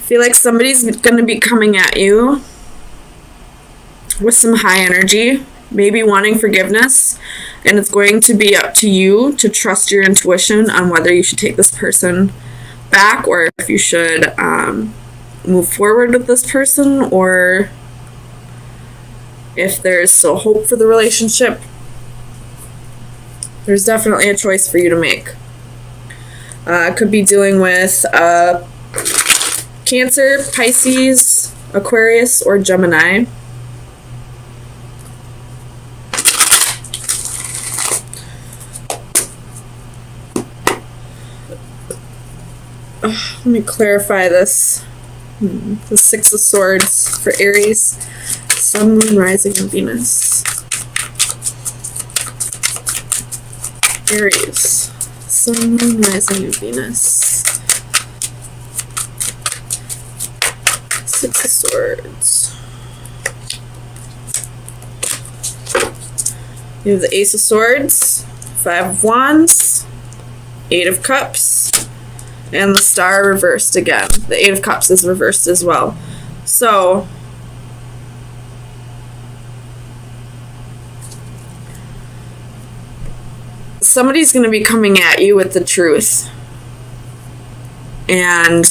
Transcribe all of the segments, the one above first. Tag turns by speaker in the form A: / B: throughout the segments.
A: feel like somebody's going to be coming at you with some high energy, maybe wanting forgiveness, and it's going to be up to you to trust your intuition on whether you should take this person back or if you should move forward with this person, or if there's still hope for the relationship. There's definitely a choice for you to make. Could be dealing with Cancer, Pisces, Aquarius, or Gemini. Let me clarify this. The Six of Swords for Aries, Sun, Moon, Rising, and Venus. Aries, Sun, Moon, Rising, and Venus. Six of Swords. You have the Ace of Swords, Five of Wands, Eight of Cups, and the Star reversed again. The Eight of Cups is reversed as well. So, somebody's going to be coming at you with the truth. And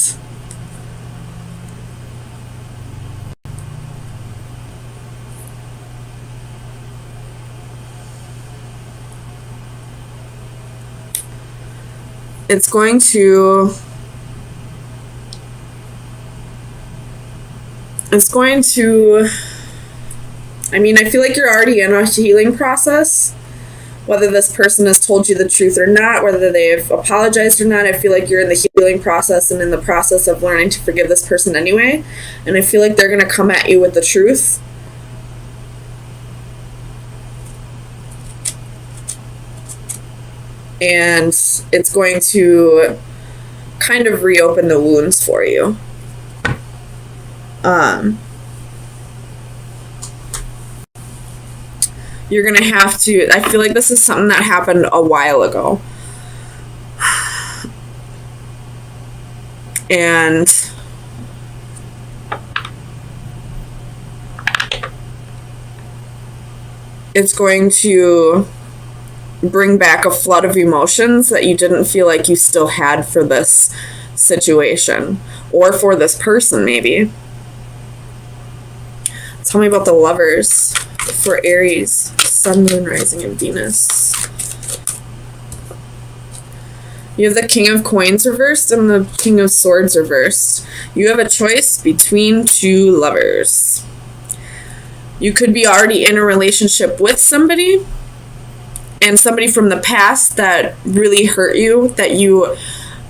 A: it's going to I mean, I feel like you're already in a healing process, whether this person has told you the truth or not, whether they've apologized or not. I feel like you're in the healing process and in the process of learning to forgive this person anyway, and I feel like they're going to come at you with the truth. And it's going to kind of reopen the wounds for you. You're going to have to, I feel like this is something that happened a while ago. And it's going to bring back a flood of emotions that you didn't feel like you still had for this situation or for this person, maybe. Tell me about the Lovers for Aries, Sun, Moon, Rising, and Venus. You have the King of Coins reversed and the King of Swords reversed. You have a choice between two lovers. You could be already in a relationship with somebody, and somebody from the past that really hurt you, that you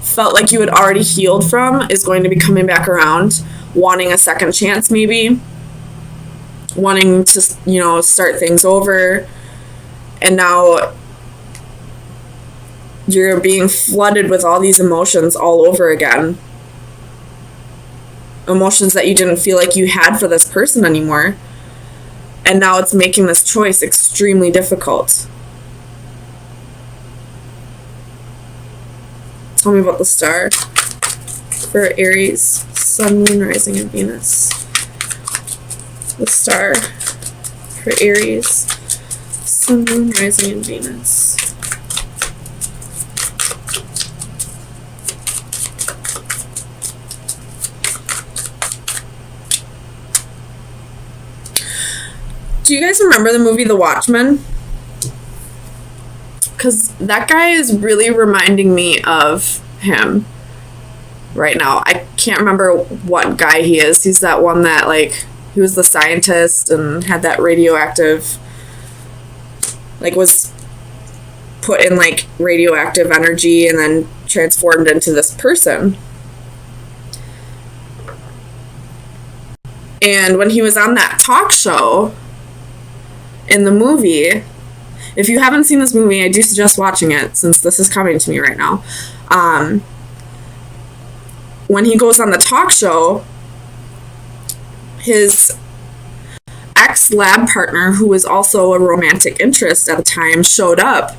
A: felt like you had already healed from, is going to be coming back around, wanting a second chance maybe, wanting to, start things over. And now you're being flooded with all these emotions all over again. Emotions that you didn't feel like you had for this person anymore. And now it's making this choice extremely difficult. Tell me about the Star for Aries, Sun, Moon, Rising, and Venus. The Star for Aries, Sun, Moon, Rising, and Venus. Do you guys remember the movie The Watchmen? Because that guy is really reminding me of him right now. I can't remember what guy he is. He's that one that, he was the scientist and had that radioactive, was put in, radioactive energy and then transformed into this person. And when he was on that talk show in the movie, if you haven't seen this movie, I do suggest watching it since this is coming to me right now. When he goes on the talk show, his ex-lab partner, who was also a romantic interest at the time, showed up.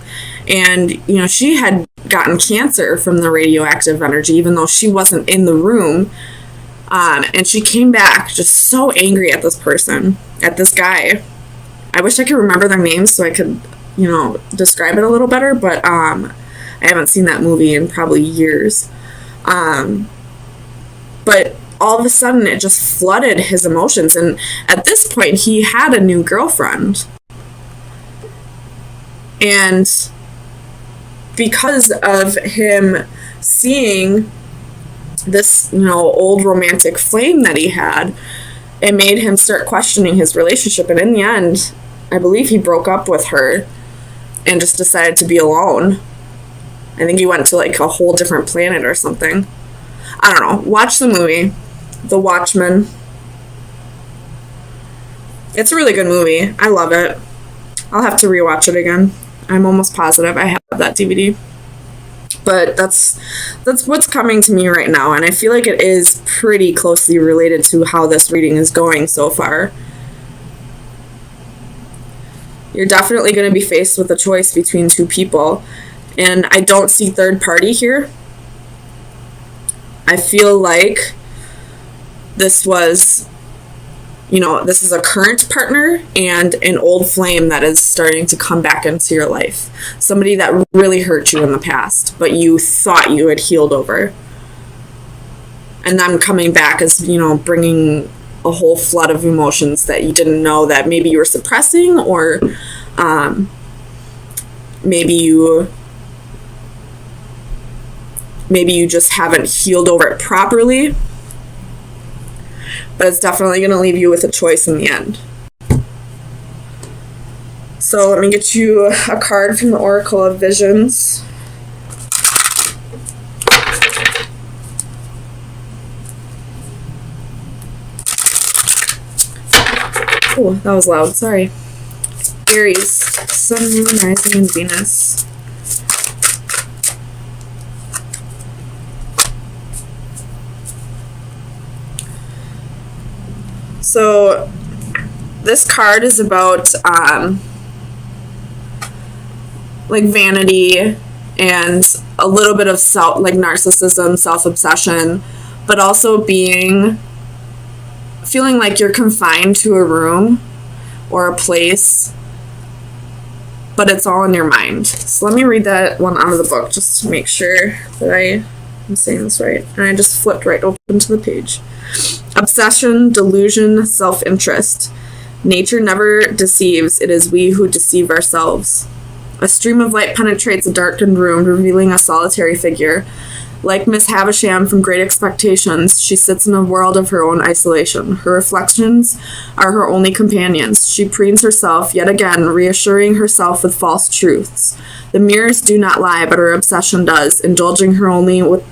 A: And, she had gotten cancer from the radioactive energy, even though she wasn't in the room. And she came back just so angry at this person, at this guy. I wish I could remember their names so I could, describe it a little better, but I haven't seen that movie in probably years. But all of a sudden it just flooded his emotions, and at this point he had a new girlfriend. And because of him seeing this, old romantic flame that he had, it made him start questioning his relationship. And in the end, I believe he broke up with her and just decided to be alone. I think he went to like a whole different planet or something. I don't know. Watch the movie, The Watchmen. It's a really good movie. I love it. I'll have to rewatch it again. I'm almost positive I have that DVD. But that's what's coming to me right now, and I feel like it is pretty closely related to how this reading is going so far. You're definitely going to be faced with a choice between two people, and I don't see third party here. I feel like this was, this is a current partner and an old flame that is starting to come back into your life. Somebody that really hurt you in the past, but you thought you had healed over. And them coming back as, bringing a whole flood of emotions that you didn't know that maybe you were suppressing, or maybe you just haven't healed over it properly. But it's definitely going to leave you with a choice in the end. So let me get you a card from the Oracle of Visions. Oh, that was loud. Sorry. Aries, Sun, Moon, Rising, and Venus. So this card is about like vanity and a little bit of narcissism, self-obsession, but also feeling like you're confined to a room or a place, but it's all in your mind. So let me read that one out of the book just to make sure that I'm saying this right. And I just flipped right open to the page. Obsession, delusion, self-interest. Nature never deceives. It is we who deceive ourselves. A stream of light penetrates a darkened room, revealing a solitary figure. Like Miss Havisham from Great Expectations, she sits in a world of her own isolation. Her reflections are her only companions. She preens herself, yet again, reassuring herself with false truths. The mirrors do not lie, but her obsession does, indulging her only with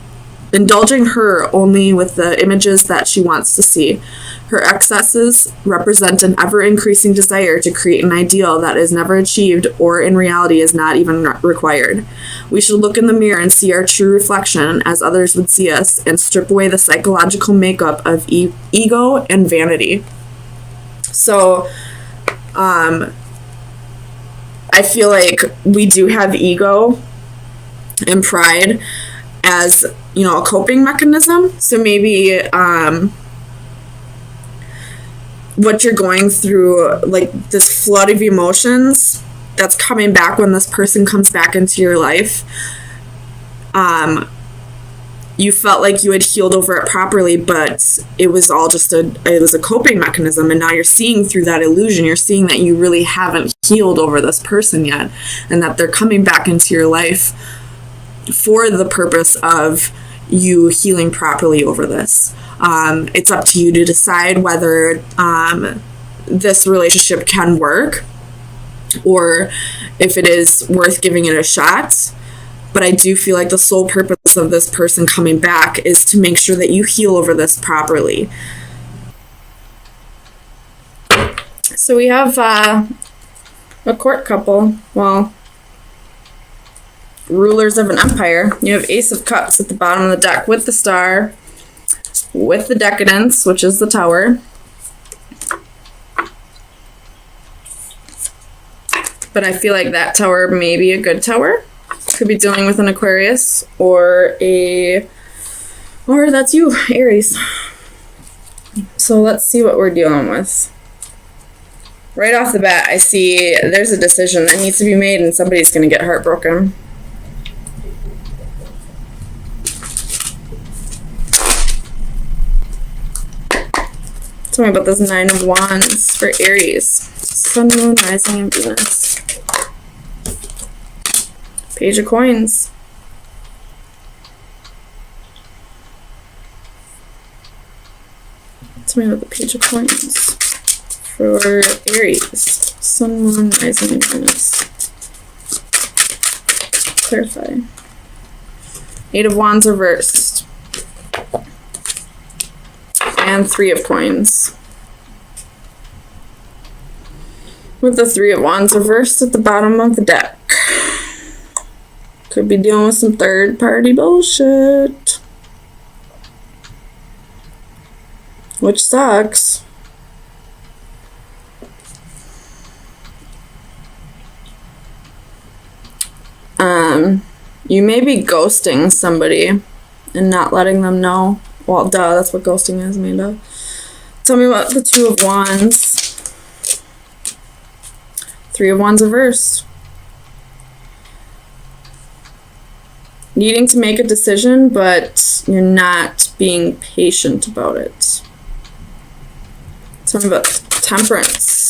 A: the images that she wants to see. Her excesses represent an ever-increasing desire to create an ideal that is never achieved or in reality is not even required. We should look in the mirror and see our true reflection as others would see us, and strip away the psychological makeup of ego and vanity. So, I feel like we do have ego and pride as, a coping mechanism. So maybe what you're going through, like this flood of emotions that's coming back when this person comes back into your life, you felt like you had healed over it properly, but it was all just a coping mechanism, and now you're seeing through that illusion. You're seeing that you really haven't healed over this person yet, and that they're coming back into your life for the purpose of you healing properly over this. It's up to you to decide whether this relationship can work, or if it is worth giving it a shot. But I do feel like the sole purpose of this person coming back is to make sure that you heal over this properly. So we have a court couple. Well, rulers of an empire. You have Ace of Cups at the bottom of the deck with the Star, with the Decadence, which is the Tower. But I feel like that Tower may be a good Tower. Could be dealing with an Aquarius or that's you, Aries. So let's see what we're dealing with. Right off the bat, I see there's a decision that needs to be made and somebody's going to get heartbroken. Tell me about this Nine of Wands for Aries. Sun, Moon, Rising, and Venus. Page of Coins. Tell me about the Page of Coins for Aries. Sun, Moon, Rising, and Venus. Clarify. Eight of Wands reversed. And Three of Coins. With the Three of Wands reversed at the bottom of the deck. Could be dealing with some third-party bullshit. Which sucks. You may be ghosting somebody and not letting them know. Well, duh, that's what ghosting is, Amanda. Tell me about the Two of Wands. Three of Wands reversed. Needing to make a decision, but you're not being patient about it. Tell me about Temperance.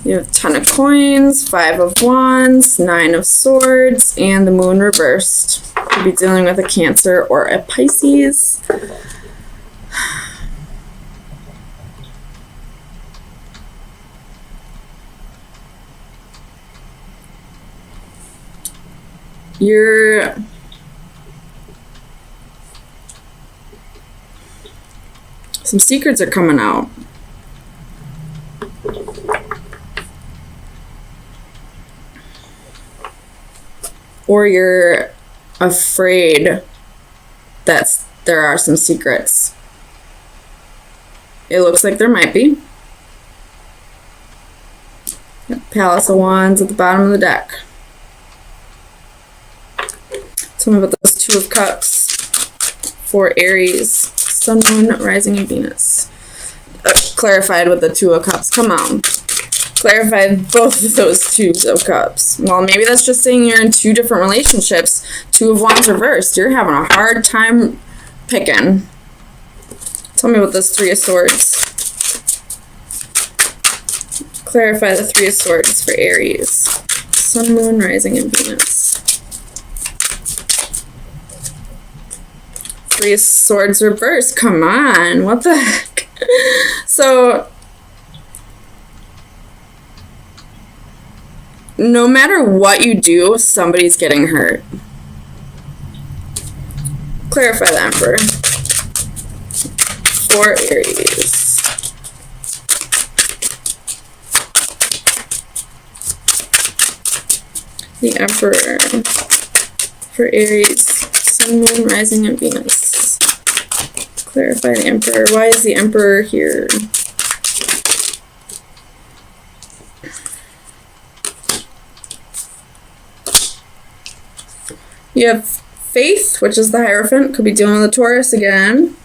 A: You have Ten of Coins, Five of Wands, Nine of Swords, and the Moon reversed. You'll be dealing with a Cancer or a Pisces. Some secrets are coming out. Or you're afraid that there are some secrets. It looks like there might be. Palace of Wands at the bottom of the deck. Tell me about those Two of Cups for Aries. Sun, Moon, Rising, and Venus. Clarified with the Two of Cups. Come on. Clarified both of those Twos of Cups. Well, maybe that's just saying you're in two different relationships. Two of Wands reversed. You're having a hard time picking. Tell me about this Three of Swords. Clarify the Three of Swords for Aries. Sun, Moon, Rising, and Venus. Three of Swords reversed. Come on. What the heck? So, no matter what you do, somebody's getting hurt. Clarify the Emperor for Aries. The Emperor for Aries. Sun, Moon, Rising, and Venus. Clarify the Emperor. Why is the Emperor here? You have Faith, which is the Hierophant. Could be dealing with a Taurus again.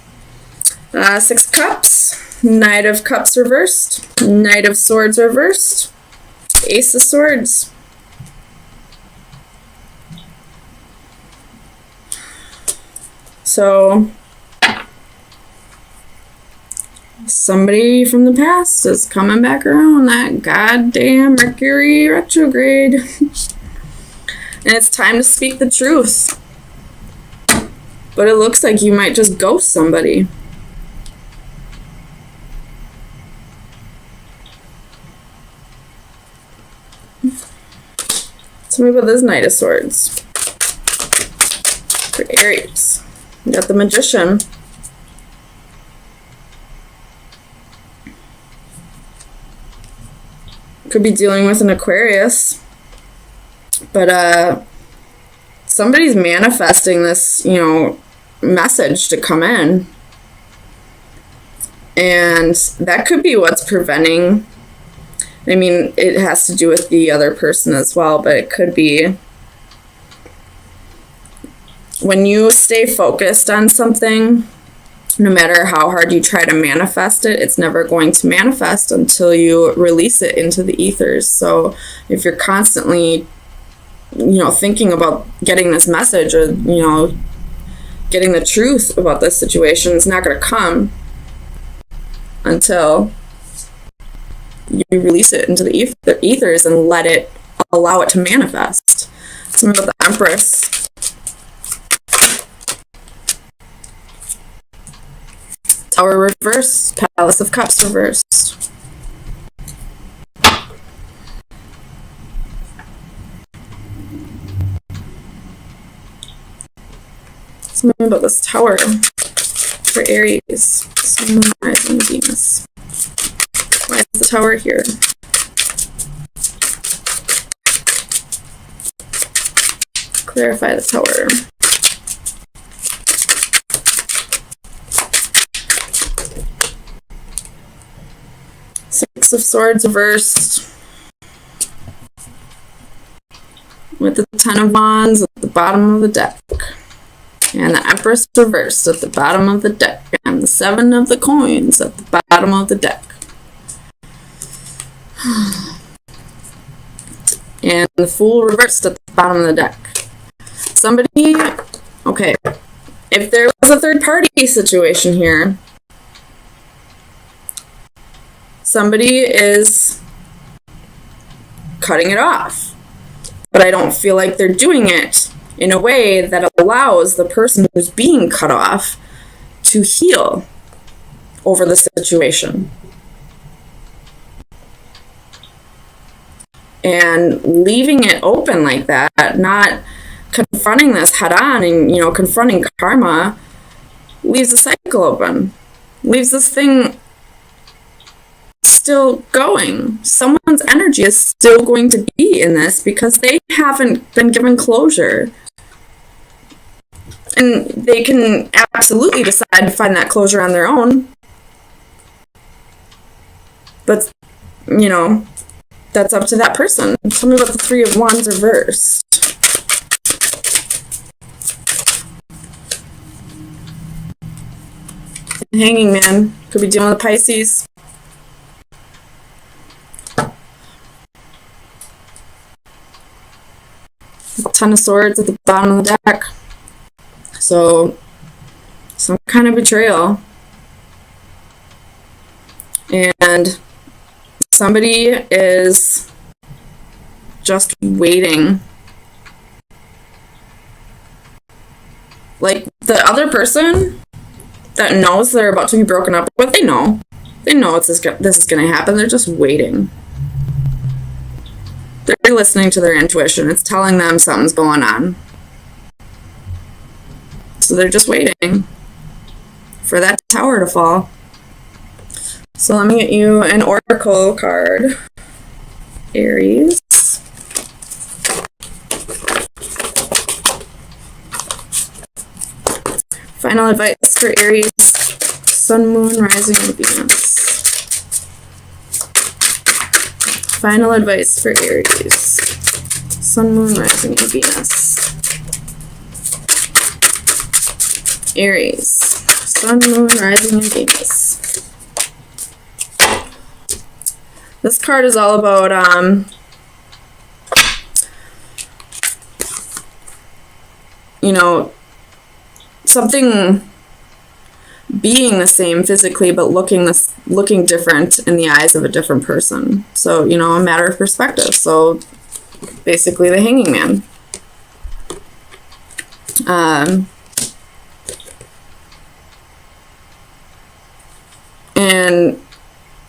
A: Six of Cups. Knight of Cups reversed. Knight of Swords reversed. Ace of Swords. So, somebody from the past is coming back around that goddamn Mercury retrograde. And it's time to speak the truth. But it looks like you might just ghost somebody. Tell me about this Knight of Swords for Aries. You got the Magician. Could be dealing with an Aquarius. But somebody's manifesting this, message to come in. And that could be what's preventing. I mean, it has to do with the other person as well, but it could be when you stay focused on something No matter how hard you try to manifest it, it's never going to manifest until you release it into the ethers. So if you're constantly, thinking about getting this message or, getting the truth about this situation, it's not going to come until you release it into the ethers and allow it to manifest. Something about the Empress. Tower reversed, Palace of Cups reversed. Something about this Tower for Aries, Sun, Moon, Rising, Venus. Why is the Tower here? Clarify the Tower. Six of Swords reversed. With the Ten of Wands at the bottom of the deck. And the Empress reversed at the bottom of the deck. And the Seven of the Coins at the bottom of the deck. And the Fool reversed at the bottom of the deck. Somebody, okay, if there was a third party situation here, somebody is cutting it off. But I don't feel like they're doing it in a way that allows the person who's being cut off to heal over the situation. And leaving it open like that, not confronting this head on and, confronting karma, leaves the cycle open. Leaves this thing still going. Someone's energy is still going to be in this because they haven't been given closure. And they can absolutely decide to find that closure on their own. But, that's up to that person. Tell me about the Three of Wands reversed. Hanging Man. Could be dealing with Pisces. Ten of Swords at the bottom of the deck. So, some kind of betrayal. And somebody is just waiting. Like, the other person that knows they're about to be broken up with, they know. They know this is going to happen. They're just waiting. They're listening to their intuition. It's telling them something's going on. So they're just waiting for that Tower to fall. So let me get you an oracle card. Aries. Final advice for Aries. Sun, Moon, Rising, and Venus. Final advice for Aries. Sun, Moon, Rising, and Venus. Aries. Sun, Moon, Rising, and Venus. This card is all about something being the same physically but looking different in the eyes of a different person. So, a matter of perspective. So basically the Hanging Man. And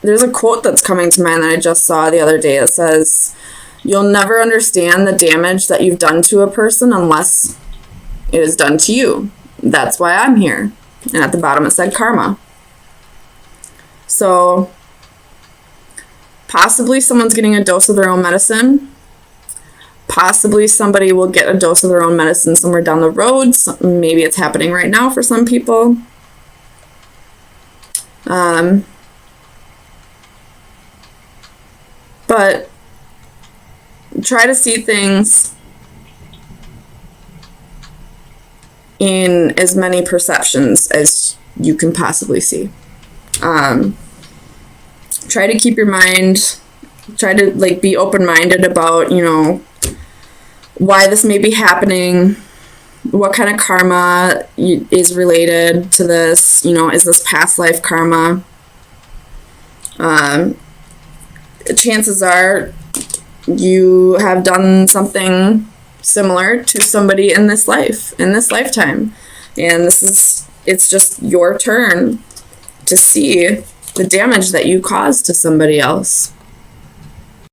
A: there's a quote that's coming to mind that I just saw the other day that says, "You'll never understand the damage that you've done to a person unless it is done to you. That's why I'm here." And at the bottom it said karma. So possibly someone's getting a dose of their own medicine. Possibly somebody will get a dose of their own medicine somewhere down the road. Maybe it's happening right now for some people. But try to see things in as many perceptions as you can possibly see. Try to keep your mind, try to like be open-minded about, you know, why this may be happening, what kind of karma is related to this, you know, is this past life karma? Chances are you have done something similar to somebody in this life, in this lifetime. And it's just your turn to see the damage that you caused to somebody else.